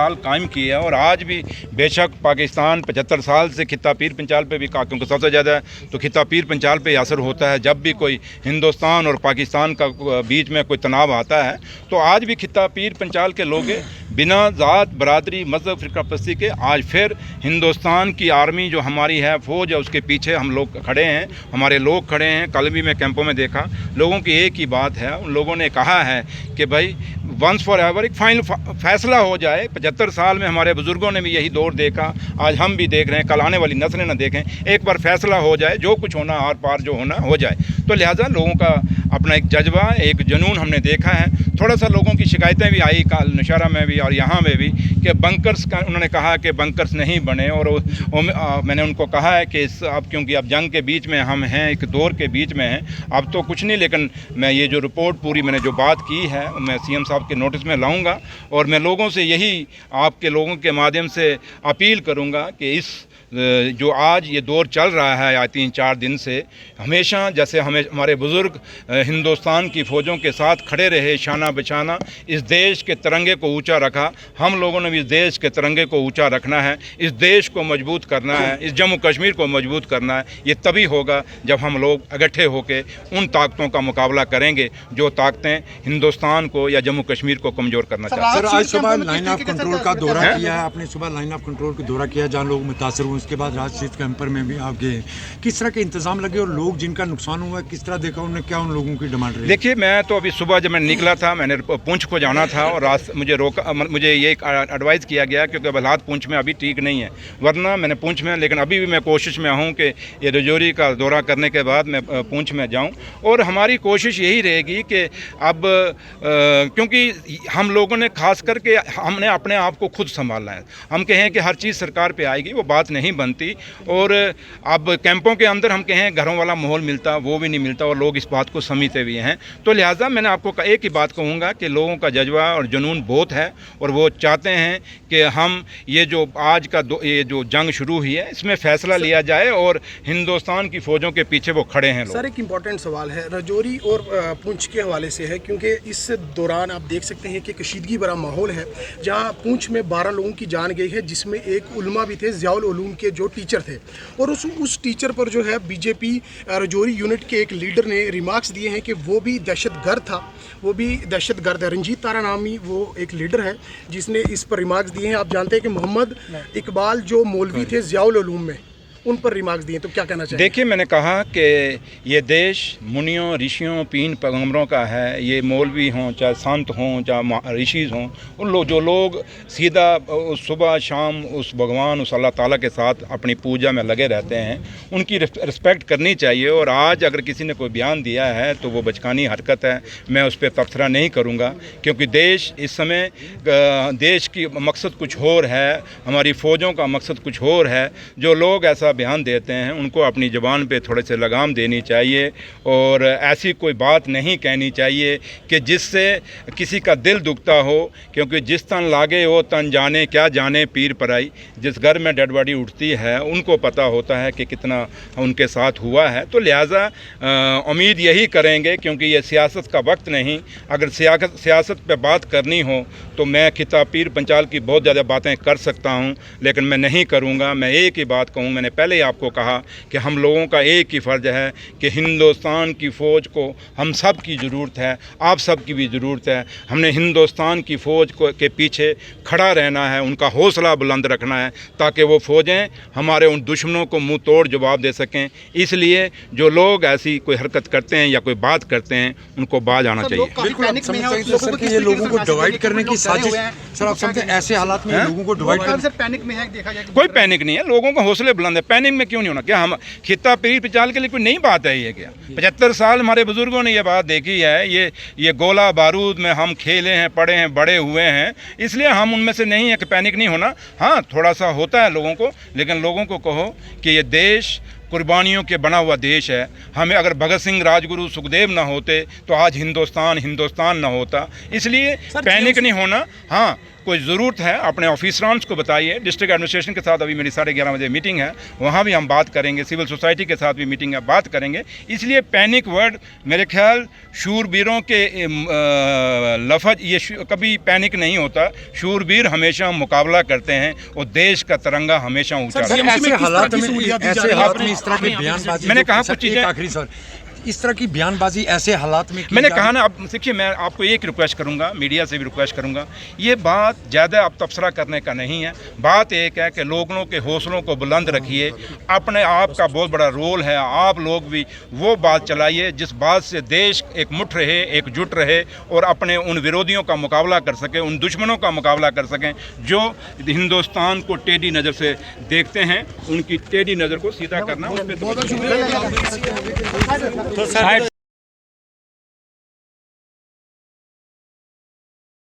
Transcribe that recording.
सूरत-हाल कायम की है। और आज भी बेशक पाकिस्तान 75 साल से खित्ता पीर पंचाल पे भी क्योंकि सबसे ज़्यादा तो खित्ता पीर पंचाल पे असर होता है जब भी कोई हिंदुस्तान और पाकिस्तान का बीच में कोई तनाव आता है, तो आज भी खित्ता पीर पंचाल के लोग बिना ज़ात बरादरी मज़हब फ़िरकापरस्ती के आज फिर हिंदुस्तान की आर्मी जो हमारी है, फ़ौज है, उसके पीछे हम लोग खड़े हैं, हमारे लोग खड़े हैं। कल भी मैं कैंपों में देखा, लोगों की एक ही बात है, उन लोगों ने कहा है कि भाई वंस फॉर एवर एक फाइनल फैसला हो जाए। 75 साल में हमारे बुज़ुर्गों ने भी यही दौर देखा, आज हम भी देख रहे हैं, कल आने वाली नस्लें ना देखें, एक बार फैसला हो जाए, जो कुछ होना आर पार जो होना हो जाए। तो लिहाजा लोगों का अपना एक जज्बा, एक जुनून हमने देखा है। थोड़ा सा लोगों की शिकायतें भी आई कल नौशहरा में भी और यहाँ में भी कि बंकर्स का उन्होंने कहा कि बंकर्स नहीं बने। और मैंने उनको कहा है कि अब क्योंकि अब जंग के बीच में हम हैं, एक दौर के बीच में हैं, अब तो कुछ नहीं, लेकिन मैं ये जो रिपोर्ट पूरी मैंने जो बात की है मैं CM साहब के नोटिस में लाऊंगा। और मैं लोगों से यही आपके लोगों के माध्यम से अपील करूंगा कि इस जो आज ये दौर चल रहा है या 3-4 दिन से, हमेशा जैसे हमारे बुज़ुर्ग हिंदुस्तान की फ़ौजों के साथ खड़े रहे, शाना बशाना इस देश के तिरंगे को ऊंचा रखा, हम लोगों ने भी इस देश के तिरंगे को ऊंचा रखना है, इस देश को मजबूत करना है, इस जम्मू कश्मीर को मजबूत करना है। ये तभी होगा जब हम लोग इकट्ठे होकर उन ताकतों का मुकाबला करेंगे जो ताकतें हिंदुस्तान को या जम्मू कश्मीर को कमज़ोर करना चाहते हैं। सर, आज सुबह लाइन ऑफ कंट्रोल का दौरा किया है आपने, सुबह लाइन ऑफ कंट्रोल का दौरा किया जहाँ लोग मुतासर हुए, उसके बाद राजशीत कैंपर में भी आप गए, किस तरह के इंतजाम लगे और लोग जिनका नुकसान हुआ है किस तरह देखा, उन्होंने क्या उन लोगों की डिमांड रही? देखिए, मैं तो अभी सुबह जब मैं निकला था, मैंने पुंछ को जाना था और मुझे ये एडवाइस किया गया क्योंकि हालात पुंछ में अभी ठीक नहीं है, वरना मैंने पुंछ में, लेकिन अभी भी मैं कोशिश में हूँ कि ये रजौरी का दौरा करने के बाद मैं पुंछ में जाऊँ। और हमारी कोशिश यही रहेगी कि अब क्योंकि हम लोगों ने खास करके हमने अपने आप को खुद संभालना है। हम कहें कि हर चीज़ सरकार पे आएगी, वो बात नहीं बनती। और अब कैंपों के अंदर हम कहें घरों वाला माहौल मिलता, वो भी नहीं मिलता और लोग इस बात को समझते भी हैं। तो लिहाजा मैंने आपको एक ही बात कहूँगा कि लोगों का जज्बा और जुनून बहुत है और वो चाहते हैं कि हम ये जो आज का ये जो जंग शुरू हुई है इसमें फ़ैसला लिया जाए और हिंदुस्तान की फ़ौजों के पीछे वो खड़े हैं लोग। सर, एक इम्पॉर्टेंट सवाल है रजौरी और पुंछ के हवाले से है, क्योंकि इस दौरान आप देख सकते हैं कि कशीदगी भरा माहौल है, जहां पुंछ में 12 लोगों की जान गई है, जिसमें एक उलमा भी थे, ज़ियाउल उलूम के जो टीचर थे। और उस टीचर पर जो है बीजेपी रजौरी यूनिट के एक लीडर ने रिमार्क्स दिए हैं कि वो भी दहशतगर्द था, वो भी दहशतगर्द है। रंजीत तारा नामी वो एक लीडर है जिसने इस पर रिमार्क्स दिए हैं। आप जानते हैं कि मोहम्मद इकबाल जो मौलवी थे ज़ियाउल उलूम में, उन पर रिमार्क्स दिए, तो क्या कहना चाहिए? देखिए, मैंने कहा कि ये देश मुनियों, ऋषियों, पीर पैगंबरों का है। ये मौलवी हों, चाहे संत हों, चाहे ऋषि हों, उन लोग जो लोग सीधा सुबह शाम उस भगवान, उस अल्लाह ताला के साथ अपनी पूजा में लगे रहते हैं, उनकी रिस्पेक्ट करनी चाहिए। और आज अगर किसी ने कोई बयान दिया है तो वो बचकानी हरकत है, मैं उस पर तबसरा नहीं करूँगा, क्योंकि देश इस समय देश की मकसद कुछ और है, हमारी फ़ौजों का मकसद कुछ और है। जो लोग ऐसा बयान देते हैं उनको अपनी ज़बान पे थोड़े से लगाम देनी चाहिए और ऐसी कोई बात नहीं कहनी चाहिए कि जिससे किसी का दिल दुखता हो, क्योंकि जिस तन लागे वो तन जाने, क्या जाने पीर पराई। जिस घर में डेड बॉडी उठती है उनको पता होता है कि कितना उनके साथ हुआ है। तो लिहाजा उम्मीद यही करेंगे, क्योंकि ये सियासत का वक्त नहीं, अगर सियासत पे बात करनी हो तो मैं खित्ता पीर पंचाल की बहुत ज़्यादा बातें कर सकता हूँ, लेकिन मैं नहीं करूँगा। मैं एक ही बात कहूँ, मैंने पहले ही आपको कहा कि हम लोगों का एक ही फ़र्ज़ है कि हिंदुस्तान की फ़ौज को हम सब की ज़रूरत है, आप सब की भी ज़रूरत है। हमने हिंदुस्तान की फ़ौज को के पीछे खड़ा रहना है, उनका हौसला बुलंद रखना है, ताकि वो फ़ौजें हमारे उन दुश्मनों को मुंह तोड़ जवाब दे सकें। इसलिए जो लोग ऐसी कोई हरकत करते हैं या कोई बात करते हैं उनको बाज आना चाहिए। बिल्कुल, आप समझ सकते हैं सर कि ये लोगों को डिवाइड करने की साजिश, सर आप समझते हैं ऐसे हालात में लोगों को डिवाइड करने? पैनिक में है, देखा जाए कोई पैनिक नहीं है, लोगों का हौसले बुलंद है, पैनिक में क्यों नहीं होना? क्या हम खित्ता पीर पंचाल के लिए कोई नई बात है? ये क्या 75 साल हमारे बुजुर्गों ने ये बात देखी है, ये गोला बारूद में हम खेले हैं, पढ़े हैं, बड़े हुए हैं, इसलिए हम उनमें से नहीं है कि पैनिक नहीं होना। हाँ, थोड़ा सा होता है लोगों को, लेकिन लोगों को कहो कि ये देश कुर्बानियों के बना हुआ देश है। हमें अगर भगत सिंह, राजगुरु, सुखदेव ना होते तो आज हिंदुस्तान ना होता। इसलिए पैनिक नहीं होना। हाँ, कोई ज़रूरत है अपने ऑफिसरान को बताइए। डिस्ट्रिक्ट एडमिनिस्ट्रेशन के साथ अभी मेरी 11:30 बजे मीटिंग है, वहाँ भी हम बात करेंगे। सिविल सोसाइटी के साथ भी मीटिंग है, बात करेंगे। इसलिए पैनिक वर्ड मेरे ख्याल शूरवीरों के लफ्ज़ ये कभी पैनिक नहीं होता। शूरवीर हमेशा मुकाबला करते हैं और देश का तिरंगा हमेशा ऊंचा रहता है। ऐसे हालात में इस तरह की बयानबाजी, मैंने कहा कुछ चीज़ें, आखिरी सवाल, इस तरह की बयानबाजी ऐसे हालात में मैंने कहा ना, अब देखिए मैं आपको एक रिक्वेस्ट करूंगा, मीडिया से भी रिक्वेस्ट करूंगा, ये बात ज़्यादा अब तबसरा करने का नहीं है। बात एक है कि लोगों के हौसलों को बुलंद रखिए, अपने आप का बहुत बड़ा रोल है, आप लोग भी वो बात चलाइए जिस बात से देश एक मुठ रहे, एकजुट रहे और अपने उन विरोधियों का मुकाबला कर सके, उन दुश्मनों का मुकाबला कर सकें जो हिंदुस्तान को टेढ़ी नज़र से देखते हैं। उनकी टेढ़ी नज़र को सीधा करना, उस पर बहुत शुक्रिया। तो सर